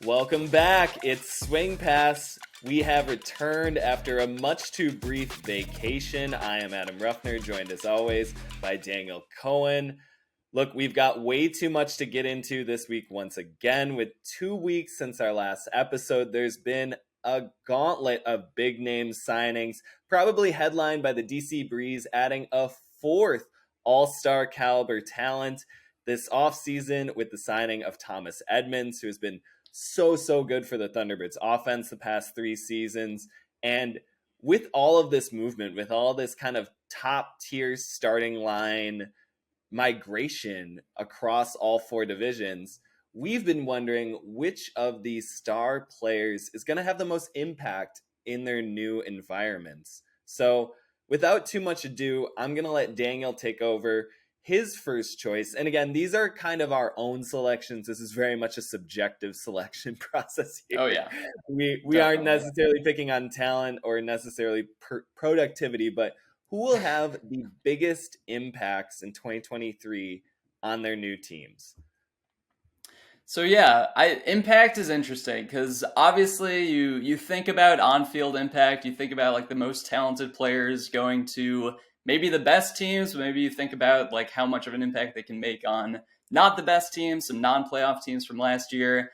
Welcome back. It's Swing Pass. We have returned after a much too brief vacation. I am Adam Ruffner, joined as always by Daniel Cohen. Look, we've got way too much to get into this week once again. With 2 weeks since our last episode, there's been a gauntlet of big name signings, probably headlined by the DC Breeze adding a fourth all-star caliber talent this offseason with the signing of Thomas Edmonds, who has been so good for the Thunderbirds offense the past 3 seasons. And with all of this movement, with all this kind of top tier starting line migration across all 4 divisions, we've been wondering which of these star players is going to have the most impact in their new environments. So without too much ado, I'm going to let Daniel take over his first choice. And again, these are kind of our own selections. This is very much a subjective selection process here. Oh, yeah. We aren't necessarily picking on talent or necessarily productivity, but who will have the biggest impacts in 2023 on their new teams? So yeah, impact is interesting because obviously you think about on-field impact, you think about like the most talented players going to maybe the best teams, maybe you think about like how much of an impact they can make on not the best teams, some non-playoff teams from last year.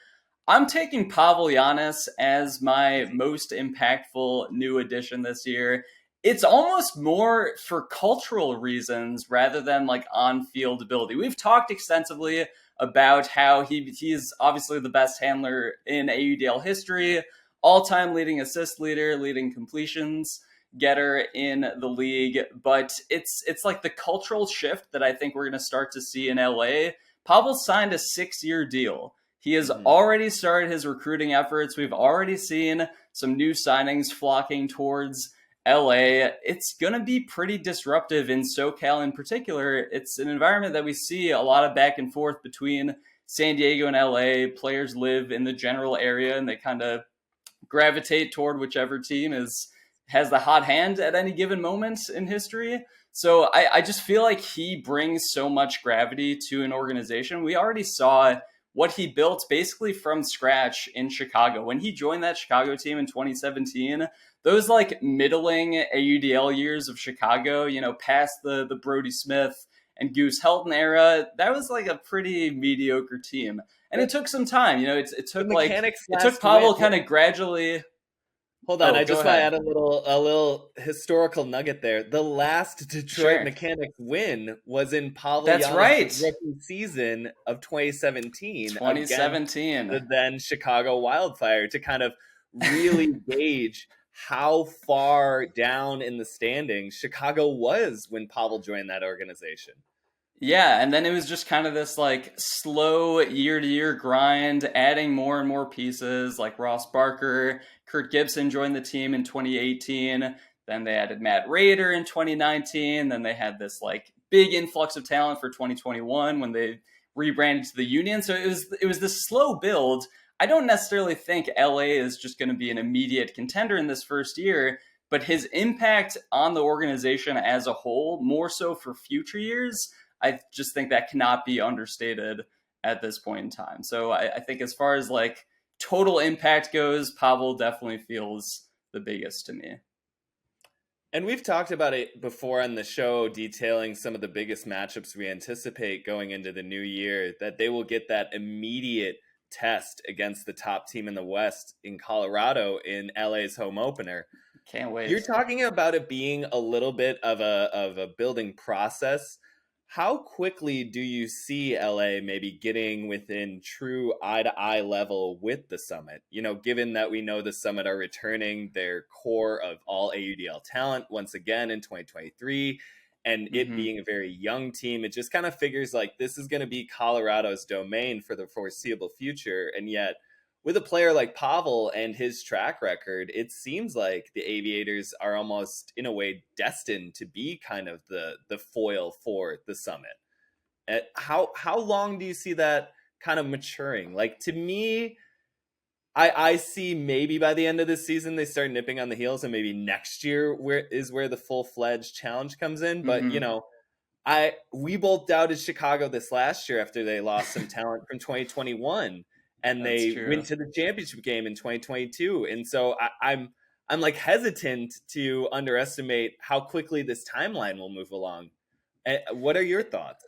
I'm taking Pavel Giannis as my most impactful new addition this year. It's almost more for cultural reasons rather than like on-field ability. We've talked extensively about how he's obviously the best handler in AUDL history, all-time leading assist leader, leading completions getter in the league. But it's like the cultural shift that I think we're going to start to see in LA. Pavel signed a 6-year deal. He has already started his recruiting efforts. We've already seen some new signings flocking towards LA. It's going to be pretty disruptive in SoCal in particular. It's an environment that we see a lot of back and forth between San Diego and LA. Players live in the general area and they kind of gravitate toward whichever team has the hot hand at any given moment in history. So I just feel like he brings so much gravity to an organization. We already saw what he built basically from scratch in Chicago. When he joined that Chicago team in 2017, those like middling AUDL years of Chicago, you know, past the Brody Smith and Goose Helton era, that was like a pretty mediocre team. And it took some time, you know, it took Pavel kind of gradually. Hold on, I just want to add a little historical nugget there. The last Detroit Mechanix win was in Pavel Giannis' rookie season of 2017. 2017. The then Chicago Wildfire, to kind of really gauge how far down in the standings Chicago was when Pavel joined that organization. Yeah, and then it was just kind of this like slow year-to-year grind, adding more and more pieces like Ross Barker. Kurt Gibson joined the team in 2018. Then they added Matt Rader in 2019. Then they had this like big influx of talent for 2021 when they rebranded to the Union. So it was this slow build. I don't necessarily think LA is just going to be an immediate contender in this first year, but his impact on the organization as a whole, more so for future years, I just think that cannot be understated at this point in time. So I think as far as like total impact goes, Pavel definitely feels the biggest to me. And we've talked about it before on the show, detailing some of the biggest matchups we anticipate going into the new year, that they will get that immediate test against the top team in the West in Colorado in LA's home opener. Can't wait. You're talking about it being a little bit of a building process. How quickly do you see LA maybe getting within true eye-to-eye level with the Summit? You know, given that we know the Summit are returning their core of all AUDL talent once again in 2023, and it being a very young team, it just kind of figures like this is going to be Colorado's domain for the foreseeable future. And yet, with a player like Pavel and his track record, it seems like the Aviators are almost, in a way, destined to be kind of the foil for the Summit. How long do you see that kind of maturing? Like, to me, I see maybe by the end of this season they start nipping on the heels, and maybe next year where the full-fledged challenge comes in. But, you know, we both doubted Chicago this last year after they lost some talent from 2021. and That's they true. went to the championship game in 2022. And so I'm like hesitant to underestimate how quickly this timeline will move along. What are your thoughts?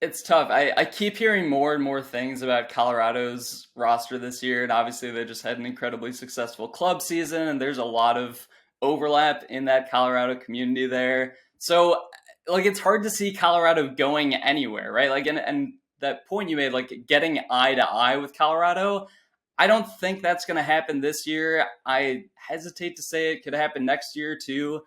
It's tough. I keep hearing more and more things about Colorado's roster this year, and obviously they just had an incredibly successful club season, and there's a lot of overlap in that Colorado community there. So, like, it's hard to see Colorado going anywhere, right? Like, and that point you made, like, getting eye to eye with Colorado, I don't think that's going to happen this year. I hesitate to say it could happen next year, too.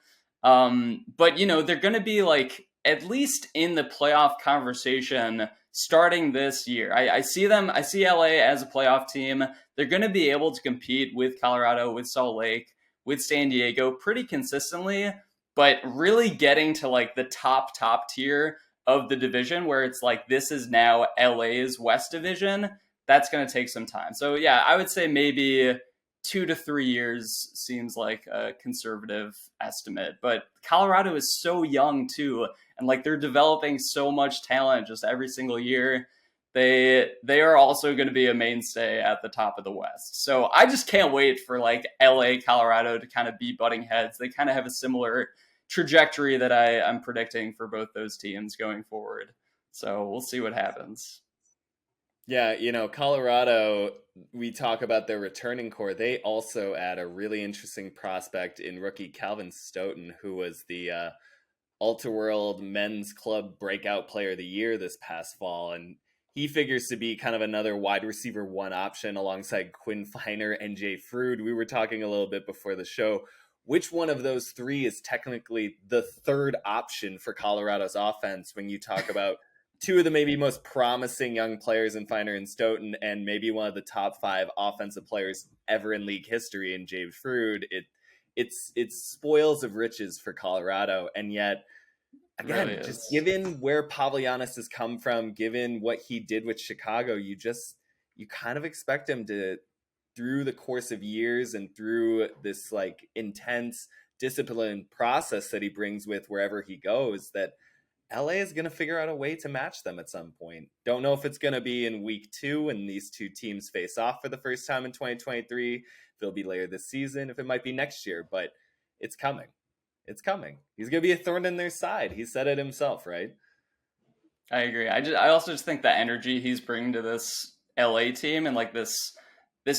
But they're going to be like at least in the playoff conversation starting this year. I see them. I see LA as a playoff team. They're going to be able to compete with Colorado, with Salt Lake, with San Diego pretty consistently. But really getting to like the top tier of the division, where it's like this is now LA's West Division, that's going to take some time. So yeah, I would say maybe 2 to 3 years seems like a conservative estimate. But Colorado is so young too, and like they're developing so much talent just every single year. They are also going to be a mainstay at the top of the West. So I just can't wait for like LA, Colorado to kind of be butting heads. They kind of have a similar trajectory that I'm predicting for both those teams going forward. So we'll see what happens. Yeah, Colorado, we talk about their returning core. They also add a really interesting prospect in rookie Calvin Stoughton, who was the Ultra World Men's Club Breakout Player of the Year this past fall. And he figures to be kind of another wide receiver one option alongside Quinn Finer and Jay Frood. We were talking a little bit before the show. Which one of those three is technically the third option for Colorado's offense when you talk about two of the maybe most promising young players in Finer and Stoughton, and maybe one of the top 5 offensive players ever in league history in Jay Frood? It's spoils of riches for Colorado. And yet, again, Really just is. given where Pavlianis has come from, given what he did with Chicago, you kind of expect him to, through the course of years and through this like intense discipline process that he brings with wherever he goes, that LA is going to figure out a way to match them at some point. Don't know if it's going to be in week 2 when these two teams face off for the first time in 2023. If it'll be later this season, if it might be next year, but it's coming. It's coming. He's going to be a thorn in their side. He said it himself, right? I agree. I also just think the energy he's bringing to this LA team and like this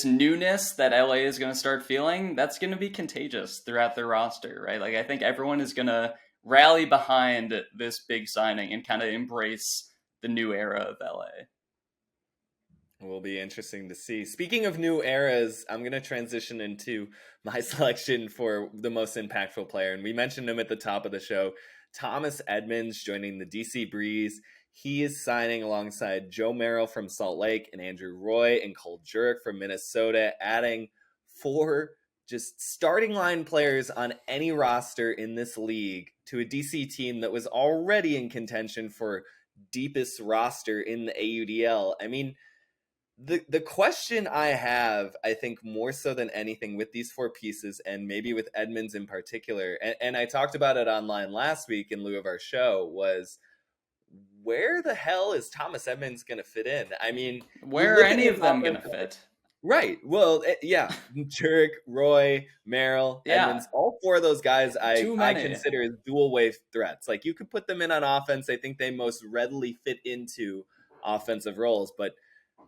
newness that LA is going to start feeling, that's going to be contagious throughout their roster, right? Like I think everyone is going to rally behind this big signing and kind of embrace the new era of LA. Will be interesting to see. Speaking of new eras, I'm going to transition into my selection for the most impactful player. And we mentioned him at the top of the show, Thomas Edmonds joining the DC Breeze. He is signing alongside Joe Merrill from Salt Lake and Andrew Roy and Cole Jurek from Minnesota, adding 4 just starting line players on any roster in this league to a DC team that was already in contention for deepest roster in the AUDL. I mean, the question I have, I think more so than anything with these 4 pieces, and maybe with Edmonds in particular, and I talked about it online last week in lieu of our show, was where the hell is Thomas Edmonds going to fit in? I mean, where are any of them going to fit? Right. Well, yeah. Jurek, Roy, Merrill, Edmonds, all 4 of those guys I consider as dual wave threats. Like you could put them in on offense. I think they most readily fit into offensive roles, but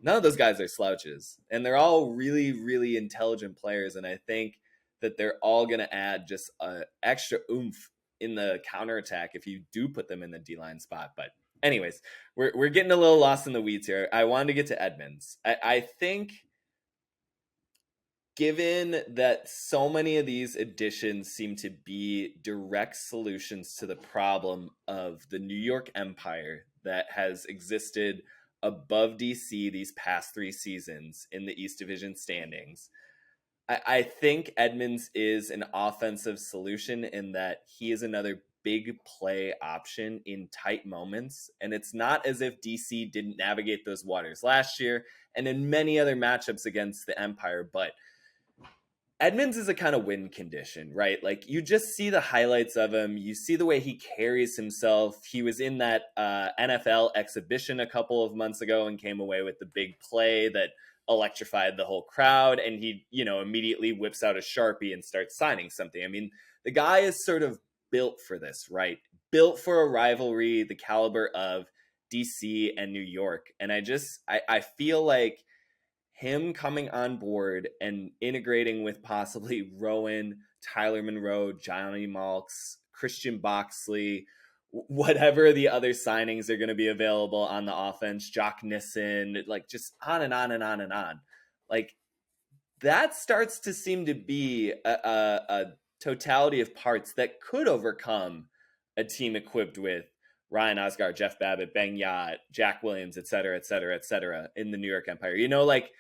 none of those guys are slouches. And they're all really, really intelligent players. And I think that they're all going to add just an extra oomph in the counterattack if you do put them in the D-line spot. But anyways, we're getting a little lost in the weeds here. I wanted to get to Edmonds. I think, given that so many of these additions seem to be direct solutions to the problem of the New York Empire that has existed above DC these past 3 seasons in the East Division standings, I think Edmonds is an offensive solution in that he is another big play option in tight moments. And it's not as if DC didn't navigate those waters last year and in many other matchups against the Empire, but Edmonds is a kind of win condition, right? Like you just see the highlights of him. You see the way he carries himself. He was in that NFL exhibition a couple of months ago and came away with the big play that electrified the whole crowd, and he, immediately whips out a Sharpie and starts signing something. I mean, the guy is sort of built for this, right? Built for a rivalry the caliber of DC and New York. And I feel like him coming on board and integrating with possibly Rowan, Tyler Monroe, Johnny Malks, Christian Boxley, whatever the other signings are going to be available on the offense, Jock Nissen, like just on and on and on and on. Like that starts to seem to be a totality of parts that could overcome a team equipped with Ryan Osgar, Jeff Babbitt, Ben Yacht, Jack Williams, et cetera, in the New York Empire. Like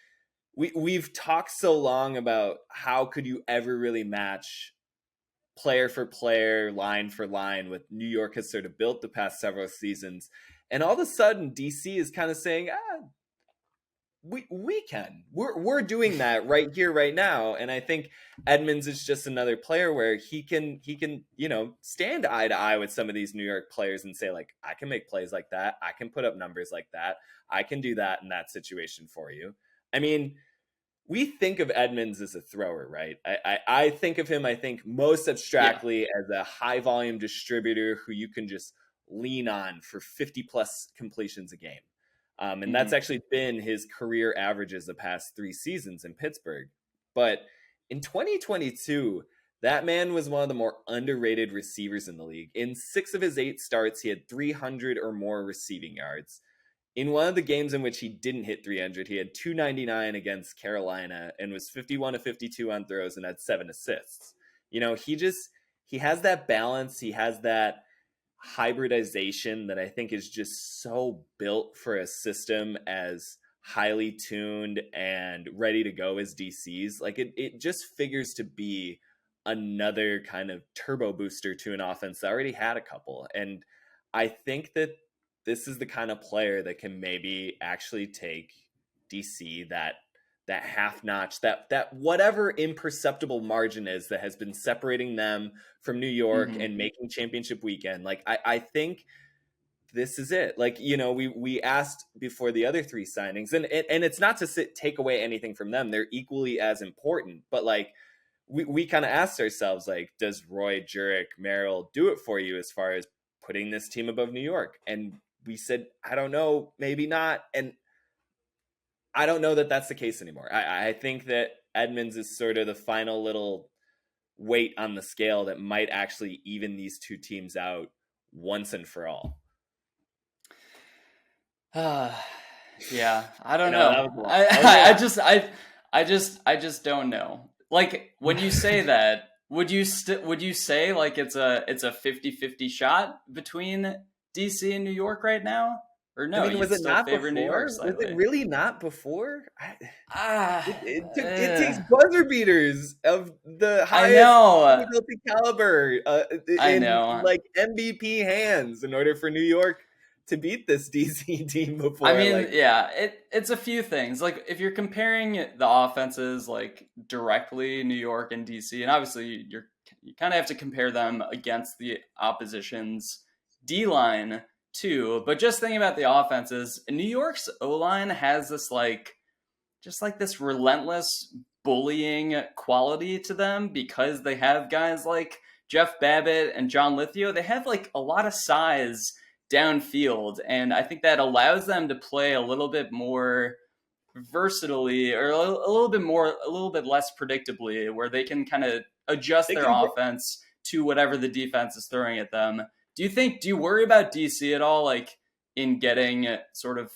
we've talked so long about how could you ever really match player for player, line for line, what New York has sort of built the past several seasons. And all of a sudden, DC is kind of saying, we can. We're doing that right here, right now. And I think Edmonds is just another player where he can, stand eye to eye with some of these New York players and say, like, I can make plays like that. I can put up numbers like that. I can do that in that situation for you. I mean, we think of Edmonds as a thrower, right? I think of him, most abstractly as a high volume distributor who you can just lean on for 50 plus completions a game. And that's actually been his career averages the past 3 seasons in Pittsburgh. But in 2022, that man was one of the more underrated receivers in the league. In 6 of his 8 starts, he had 300 or more receiving yards. In one of the games in which he didn't hit 300, he had 299 against Carolina and was 51 of 52 on throws and had 7 assists. He has that balance. He has that hybridization that I think is just so built for a system as highly tuned and ready to go as DC's. Like it just figures to be another kind of turbo booster to an offense that already had a couple. And I think that this is the kind of player that can maybe actually take DC that half notch, that whatever imperceptible margin is that has been separating them from New York and making championship weekend. Like I think this is it. Like, we asked before the other 3 signings, and it's not to take away anything from them. They're equally as important, but like we kind of asked ourselves, like, does Roy, Jurek, Merrill do it for you as far as putting this team above New York? And we said, I don't know, maybe not. And I don't know that that's the case anymore. I think that Edmonds is sort of the final little weight on the scale that might actually even these 2 teams out once and for all. Yeah, I don't know. I just don't know. Like when you say that, would you say like it's a 50-50 shot between DC and New York right now? Or no, I mean, was it not before? New York was it really not before? It takes buzzer beaters of the highest caliber in like MVP hands in order for New York to beat this DC team before. I mean, it's a few things. Like if you're comparing the offenses like directly New York and DC, and obviously you kind of have to compare them against the opposition's D-line too, but just thinking about the offenses, New York's O-line has this this relentless bullying quality to them because they have guys like Jeff Babbitt and John Lithgow. They have like a lot of size downfield, and I think that allows them to play a little bit more versatilely or a little bit less predictably, where they can kind of adjust their offense to whatever the defense is throwing at them. Do you worry about DC at all, like in getting sort of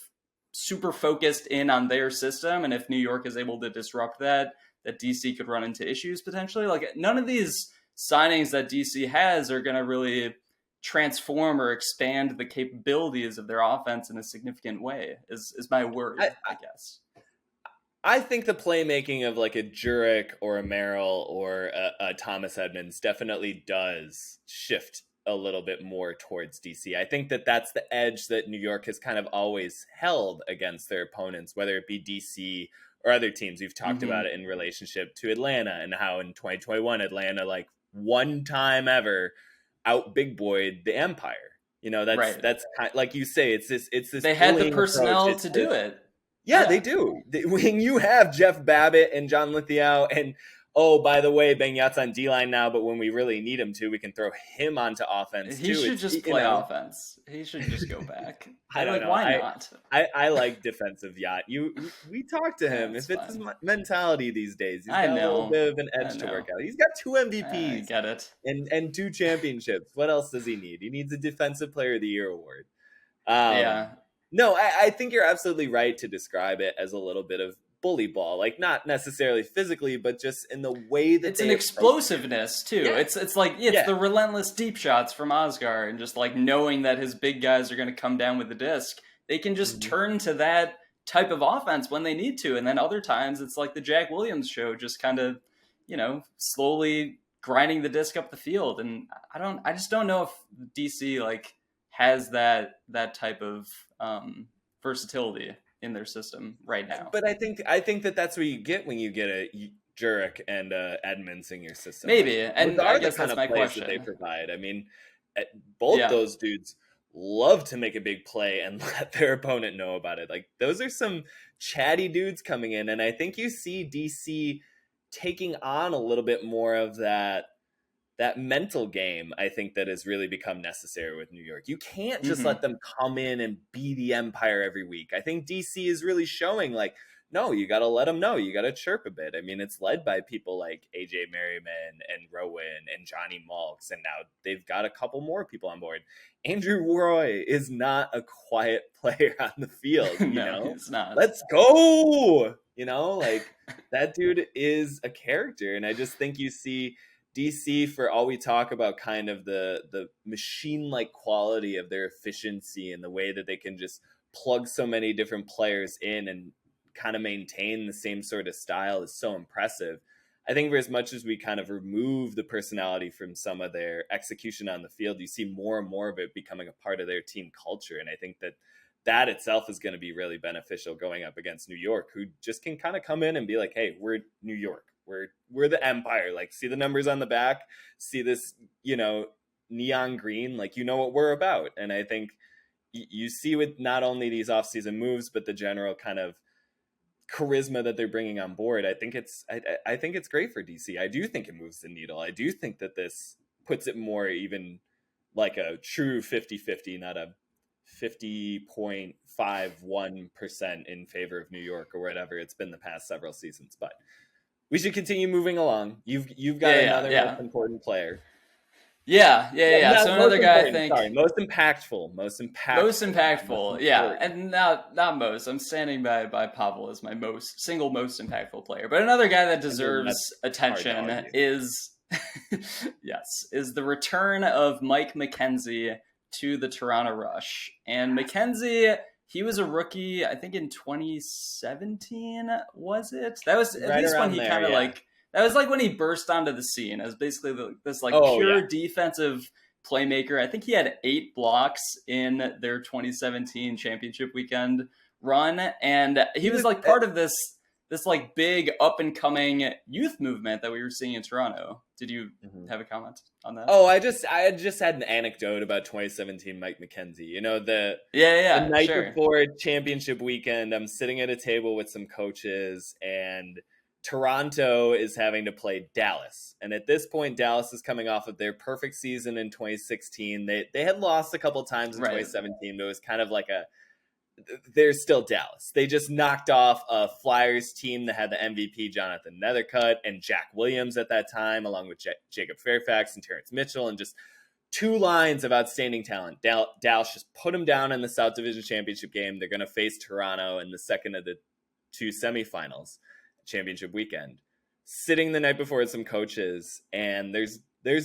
super focused in on their system? And if New York is able to disrupt that DC could run into issues potentially? Like none of these signings that DC has are going to really transform or expand the capabilities of their offense in a significant way is my worry, I guess. I think the playmaking of like a Jurek or a Merrill or a Thomas Edmonds definitely does shift a little bit more towards DC. I think that that's the edge that New York has kind of always held against their opponents, whether it be DC or other teams. We've talked about it in relationship to Atlanta and how in 2021, Atlanta, like one time ever, out big boyed the Empire. That's kind of, like you say, it's this. They had the personnel to do it. Yeah, they do. When you have Jeff Babbitt and John Lithgow, and oh, by the way, Ben Yacht's on D-line now, but when we really need him to, we can throw him onto offense He too. should It's, just play offense. He should just go back. I don't Like, know. why not? I like defensive Yacht. We talked to him. That's If it's fine. his mentality these days, he's I got a little know. bit of an edge to work out. He's got 2 MVPs. I get it. And 2 championships. What else does he need? He needs a Defensive Player of the Year award. Yeah. No, I think you're absolutely right to describe it as a little bit of bully ball, like not necessarily physically, but just in the way that it's an explosiveness too. Yeah. It's like the relentless deep shots from Oscar, and just like knowing that his big guys are going to come down with the disc. They can just turn to that type of offense when they need to, and then other times it's like the Jack Williams show, just kind of, slowly grinding the disc up the field. And I just don't know if DC like has that type of versatility in their system right now. But I think that that's what you get when you get a Jurek and Edmonds in your system. Maybe, and I guess that's my question. That they provide. I mean, both those dudes love to make a big play and let their opponent know about it. Like, those are some chatty dudes coming in, and I think you see DC taking on a little bit more of that mental game. I think that has really become necessary with New York. You can't just let them come in and be the Empire every week. I think DC is really showing, like, no, you got to let them know. You got to chirp a bit. I mean, it's led by people like AJ Merriman and Rowan and Johnny Malks, and now they've got a couple more people on board. Andrew Roy is not a quiet player on the field. No, he's not. Let's go. Like, that dude is a character, and I just think you see DC, for all we talk about kind of the machine-like quality of their efficiency and the way that they can just plug so many different players in and kind of maintain the same sort of style is so impressive. I think for as much as we kind of remove the personality from some of their execution on the field, you see more and more of it becoming a part of their team culture. And I think that itself is going to be really beneficial going up against New York, who just can kind of come in and be like, hey, we're New York. We're the Empire. Like, see the numbers on the back, see this, neon green, like, what we're about. And I think you see with not only these offseason moves, but the general kind of charisma that they're bringing on board. I think it's great for DC. I do think it moves the needle. I do think that this puts it more even like a true 50-50, not a 50.51% in favor of New York or whatever it's been the past several seasons. But we should continue moving along. You've got another most important player. Yeah. So another guy, I think. Sorry, most impactful. Yeah, and not most. I'm standing by Pavel as my most impactful player. But another guy that deserves attention is the return of Mike McKenzie to the Toronto Rush. And McKenzie, he was a rookie, I think in 2017, was it? That was at least when he kind of that was like when he burst onto the scene as basically this pure defensive playmaker. I think he had 8 blocks in their 2017 championship weekend run, and he was like part of this like big up and coming youth movement that we were seeing in Toronto. Did you have a comment on that? Oh, I just had an anecdote about 2017 Mike McKenzie. The night before championship weekend, I'm sitting at a table with some coaches, and Toronto is having to play Dallas. And at this point, Dallas is coming off of their perfect season in 2016. They had lost a couple times in 2017, but it was kind of like they're still Dallas. They just knocked off a Flyers team that had the MVP Jonathan Nethercutt and Jack Williams at that time, along with Jacob Fairfax and Terrence Mitchell, and just 2 lines of outstanding talent. Dallas just put them down in the South Division Championship game. They're going to face Toronto in the second of the 2 semifinals championship weekend. Sitting the night before with some coaches, and there's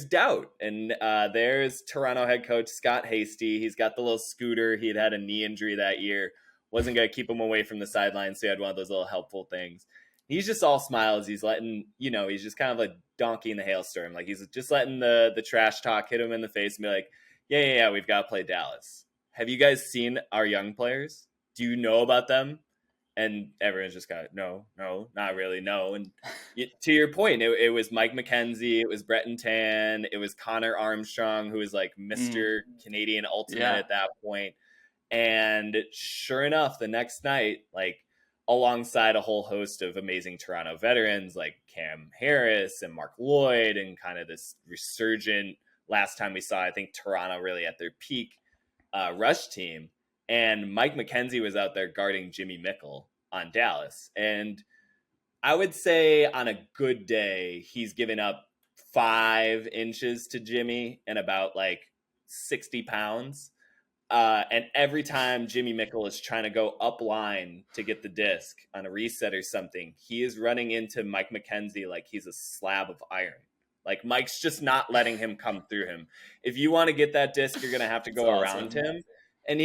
doubt. And there's Toronto head coach Scott Hasty. He's got the little scooter. He had a knee injury that year. Wasn't going to keep him away from the sidelines, so he had one of those little helpful things. He's just all smiles. He's letting, he's just kind of like donkey in the hailstorm. Like, he's just letting the trash talk hit him in the face and be like, yeah, we've got to play Dallas. Have you guys seen our young players? Do you know about them? And everyone's just got, no, not really, no. And to your point, it was Mike McKenzie, it was Breton Tan, it was Connor Armstrong, who was like Mr. Canadian Ultimate at that point. And sure enough, the next night, like, alongside a whole host of amazing Toronto veterans like Cam Harris and Mark Lloyd, and kind of this resurgent, last time we saw, I think, Toronto really at their peak rush team. And Mike McKenzie was out there guarding Jimmy Mickle on Dallas. And I would say on a good day, he's given up 5 inches to Jimmy and about like 60 pounds. And every time Jimmy Mickle is trying to go up line to get the disc on a reset or something, he is running into Mike McKenzie like he's a slab of iron. Like Mike's just not letting him come through him. If you want to get that disc, you're going to have to go around him. And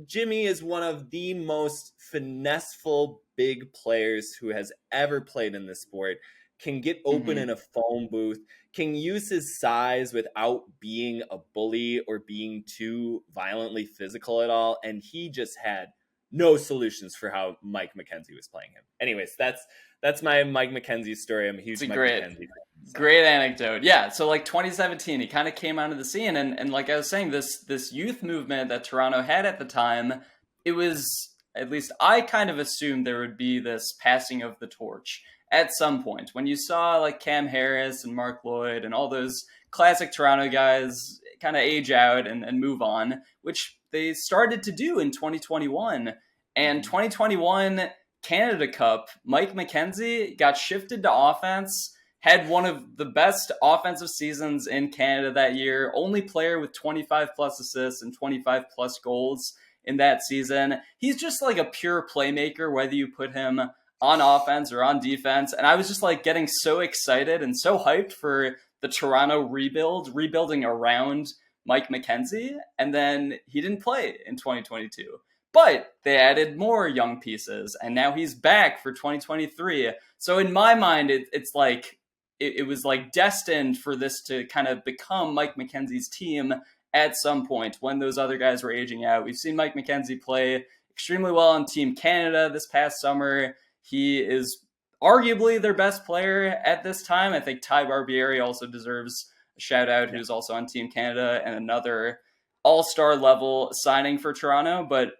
Jimmy is one of the most finesseful big players who has ever played in this sport. Can get open in a phone booth, can use his size without being a bully or being too violently physical at all. And he just had no solutions for how Mike McKenzie was playing him. Anyways, that's my Mike McKenzie story. I'm a huge Mike McKenzie fan. Great anecdote. Yeah, so like 2017, he kind of came onto the scene, and like I was saying, this youth movement that Toronto had at the time, it was, at least I kind of assumed there would be this passing of the torch at some point. When you saw like Cam Harris and Mark Lloyd and all those classic Toronto guys kind of age out and move on, which they started to do in 2021. And 2021 Canada Cup, Mike McKenzie got shifted to offense, had one of the best offensive seasons in Canada that year, only player with 25 plus assists and 25 plus goals in that season. He's just like a pure playmaker, whether you put him on offense or on defense. And I was just like getting so excited and so hyped for the Toronto rebuilding around Mike McKenzie. And then he didn't play in 2022. But they added more young pieces, and now he's back for 2023. So in my mind, it's like it was like destined for this to kind of become Mike McKenzie's team at some point when those other guys were aging out. We've seen Mike McKenzie play extremely well on Team Canada this past summer. He is arguably their best player at this time. I think Ty Barbieri also deserves a shout out, who's also on Team Canada and another all-star level signing for Toronto. But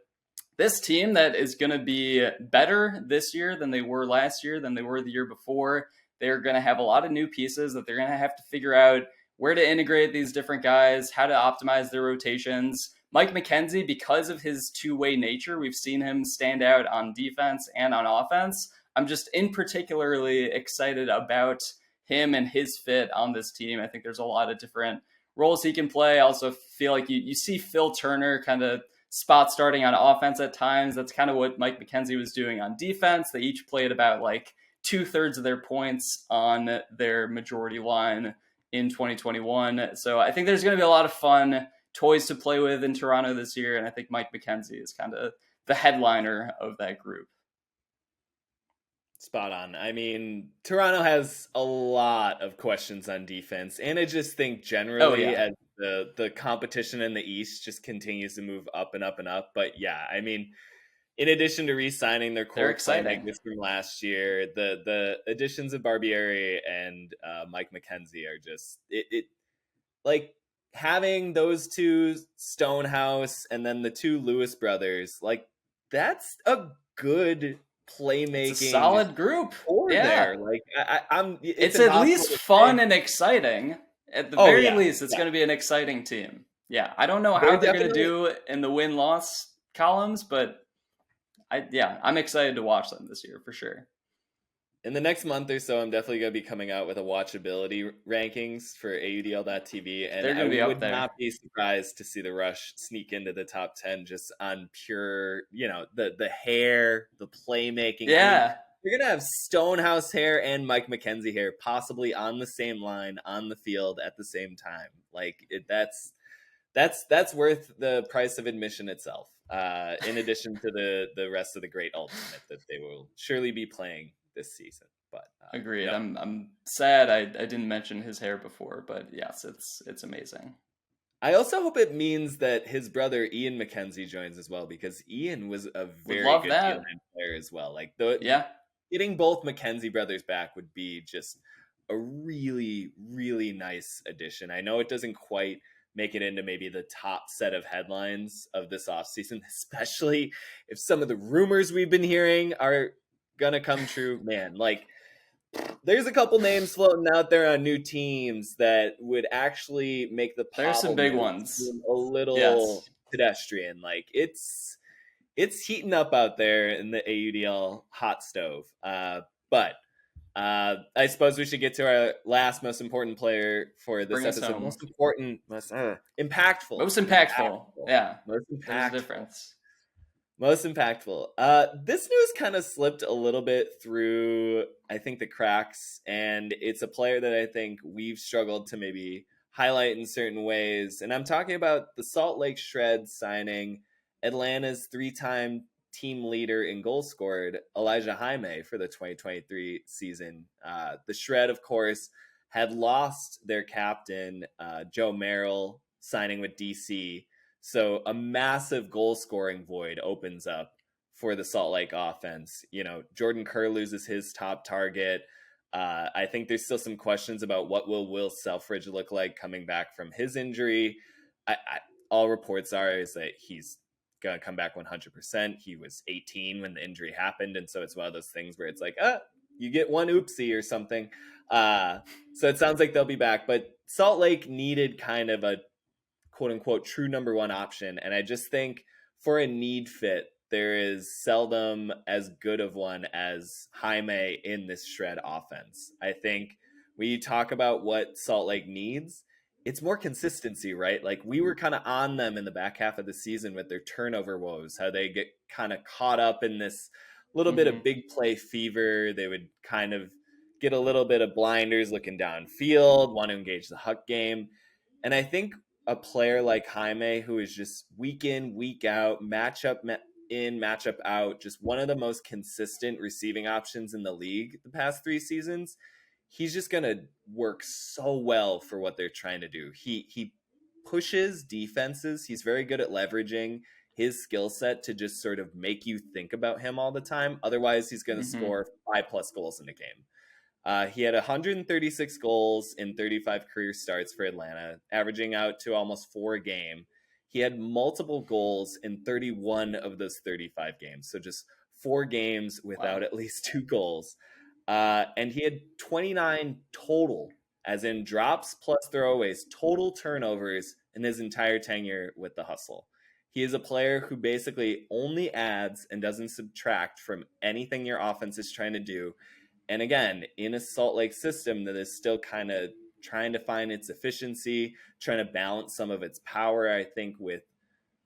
this team that is going to be better this year than they were last year, than they were the year before, they're going to have a lot of new pieces that they're going to have to figure out where to integrate these different guys, how to optimize their rotations. Mike McKenzie, because of his two-way nature, we've seen him stand out on defense and on offense. I'm just in particularly excited about him and his fit on this team. I think there's a lot of different roles he can play. I also feel like you see Phil Turner kind of spot starting on offense at times. That's kind of what Mike McKenzie was doing on defense. They each played about like 2/3 of their points on their majority line in 2021. So I think there's going to be a lot of fun toys to play with in Toronto this year. And I think Mike McKenzie is kind of the headliner of that group. Spot on. I mean, Toronto has a lot of questions on defense. And I just think generally as the competition in the East just continues to move up and up and up. But yeah, I mean, in addition to re-signing their core playmakers from last year, the additions of Barbieri and Mike McKenzie are just it like having those two, Stonehouse, and then the two Lewis brothers. Like that's a good playmaking, it's a solid group. There, like it's at least fun and exciting. At the very least, it's going to be an exciting team. Yeah, I don't know how they're going to do in the win-loss columns, but I'm excited to watch them this year for sure. In the next month or so, I'm definitely going to be coming out with a watchability rankings for AUDL.tv, and they're going to be up there. Not be surprised to see the Rush sneak into the top 10 just on pure, the hair, the playmaking. Yeah. You're going to have Stonehouse hair and Mike McKenzie hair possibly on the same line on the field at the same time. Like that's worth the price of admission itself. In addition to the rest of the great ultimate that they will surely be playing this season. But agreed. No. I'm sad I didn't mention his hair before, but yes, it's amazing. I also hope it means that his brother Ian McKenzie joins as well, because Ian was a very good player as well. Like getting both McKenzie brothers back would be just a really, really nice addition. I know it doesn't quite make it into maybe the top set of headlines of this offseason, especially if some of the rumors we've been hearing are going to come true. Man, like, there's a couple names floating out there on new teams that would actually make the There's some big moves ones. seem a little Yes. pedestrian. Like, it's heating up out there in the AUDL hot stove. But I suppose we should get to our last most important player for this Bring us episode. home. Most important, impactful. Most impactful. Yeah. Most There's a impactful. difference. Most impactful. This news kind of slipped a little bit through, I think, the cracks, and it's a player that I think we've struggled to maybe highlight in certain ways. And I'm talking about the Salt Lake Shreds signing Atlanta's 3-time team leader in goals scored, Elijah Jaime, for the 2023 season. The Shred, of course, had lost their captain, Joe Merrill, signing with DC. So a massive goal scoring void opens up for the Salt Lake offense. You know, Jordan Kerr loses his top target. I think there's still some questions about what Will Selfridge look like coming back from his injury. All reports is that he's going to come back 100%. He was 18 when the injury happened. And so it's one of those things where it's like, you get one oopsie or something. So it sounds like they'll be back. But Salt Lake needed kind of a quote unquote true number one option. And I just think for a need fit, there is seldom as good of one as Jaime in this Shred offense. I think when you talk about what Salt Lake needs, it's more consistency, right? Like, we were kind of on them in the back half of the season with their turnover woes, how they get kind of caught up in this little bit of big play fever. They would kind of get a little bit of blinders looking downfield, want to engage the Huck game. And I think a player like Jaime, who is just week in, week out, matchup in, matchup out, just one of the most consistent receiving options in the league the past 3 seasons, he's just going to work so well for what they're trying to do. He pushes defenses. He's very good at leveraging his skill set to just sort of make you think about him all the time. Otherwise, he's going to score 5+ goals in a game. He had 136 goals in 35 career starts for Atlanta, averaging out to almost 4 a game. He had multiple goals in 31 of those 35 games. So just 4 games without at least 2 goals. And he had 29 total, as in drops plus throwaways, total turnovers in his entire tenure with the Hustle. He is a player who basically only adds and doesn't subtract from anything your offense is trying to do. And again, in a Salt Lake system that is still kind of trying to find its efficiency, trying to balance some of its power, I think, with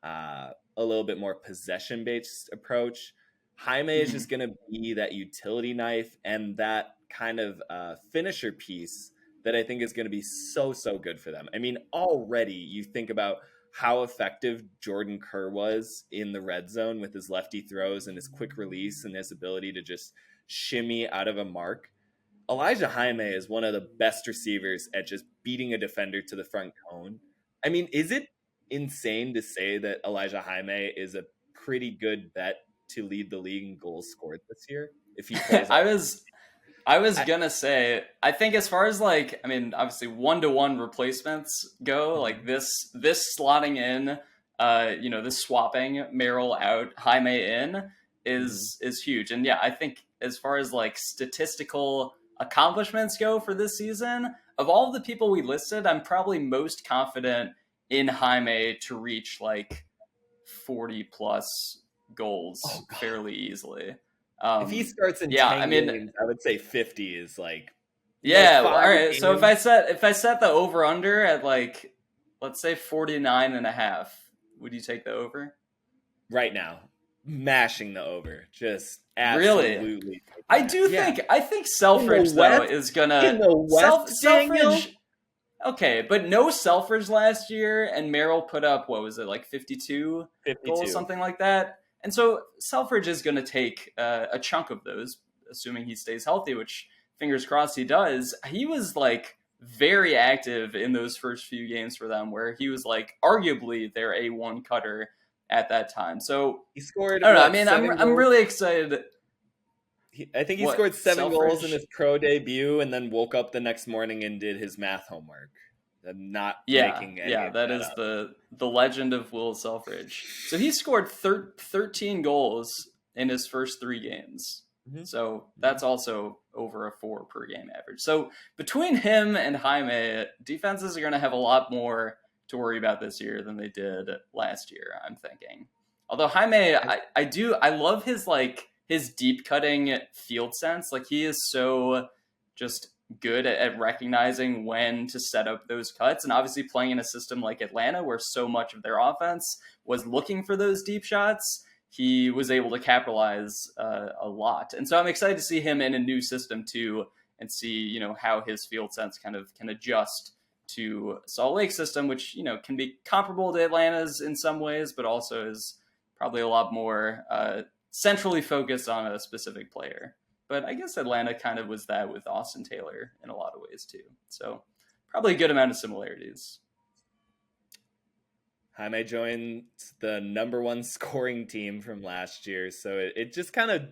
a little bit more possession-based approach, Jaime is just going to be that utility knife and that kind of finisher piece that I think is going to be so good for them. I mean, already you think about how effective Jordan Kerr was in the red zone with his lefty throws and his quick release and his ability to just shimmy out of a mark. Elijah Jaime is one of the best receivers at just beating a defender to the front cone. I mean, is it insane to say that Elijah Jaime is a pretty good bet to lead the league in goals scored this year if he plays? I was gonna say, I think as far as like, I mean, obviously 1-to-1 replacements go, like this slotting in, this swapping Merrill out, Jaime in is huge. And yeah, I think as far as like statistical accomplishments go for this season, of all the people we listed, I'm probably most confident in Jaime to reach like 40+ goals fairly easily. If he starts in 10 games, I would say 50 is like... Yeah, all right. Games. So if I set the over-under at like, let's say 49.5, would you take the over? Right now. Mashing the over. Just absolutely. Really? I think Selfridge, though, is going to... In the West, Selfridge... Okay, but no Selfridge last year, and Merrill put up, what was it, like 52 goals, something like that? And so Selfridge is going to take a chunk of those, assuming he stays healthy, which fingers crossed he does. He was like very active in those first few games for them, where he was like arguably their A1 cutter at that time. So he scored. I don't know. I mean, I'm really excited. I think he scored 7 goals in his pro debut, and then woke up the next morning and did his math homework. I'm not Yeah, making any yeah, of that is up. the legend of Will Selfridge. So he scored 13 goals in his first 3 games. Mhm. So that's also over a 4 per game average. So between him and Jaime, defenses are going to have a lot more to worry about this year than they did last year, I'm thinking. Although Jaime, I love his deep cutting field sense. Like, he is so just good at recognizing when to set up those cuts. And obviously playing in a system like Atlanta, where so much of their offense was looking for those deep shots, he was able to capitalize a lot. And so I'm excited to see him in a new system too, and see, how his field sense kind of can adjust to Salt Lake system, which, can be comparable to Atlanta's in some ways, but also is probably a lot more centrally focused on a specific player. But I guess Atlanta kind of was that with Austin Taylor in a lot of ways too. So probably a good amount of similarities. Jaime joined the number 1 scoring team from last year, so it just kind of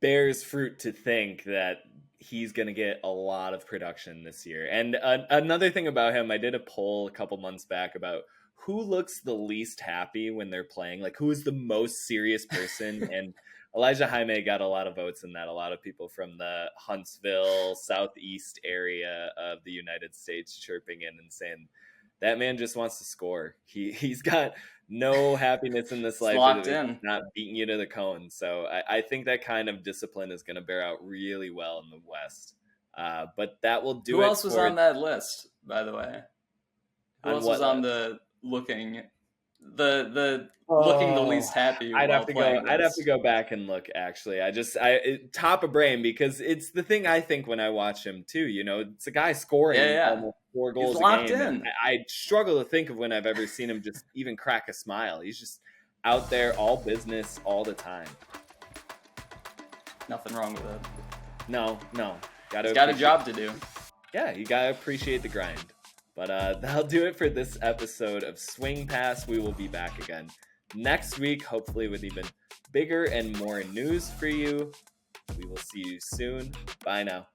bears fruit to think that he's going to get a lot of production this year. And another thing about him, I did a poll a couple months back about who looks the least happy when they're playing, like who is the most serious person. And Elijah Jaime got a lot of votes in that. A lot of people from the Huntsville, southeast area of the United States chirping in and saying, that man just wants to score. He's got no happiness in this life. Locked in. Not beating you to the cone. So I think that kind of discipline is going to bear out really well in the West. But that will do it. Who else was on that list, by the way? Who else was on the looking the least happy? I'd have to go back and look. Actually, top of brain, because it's the thing I think when I watch him too. It's a guy scoring almost 4 goals a game. I struggle to think of when I've ever seen him just even crack a smile. He's just out there, all business, all the time. Nothing wrong with it. No. He's got a job to do. Yeah, you gotta appreciate the grind. But that'll do it for this episode of Swing Pass. We will be back again next week, hopefully with even bigger and more news for you. We will see you soon. Bye now.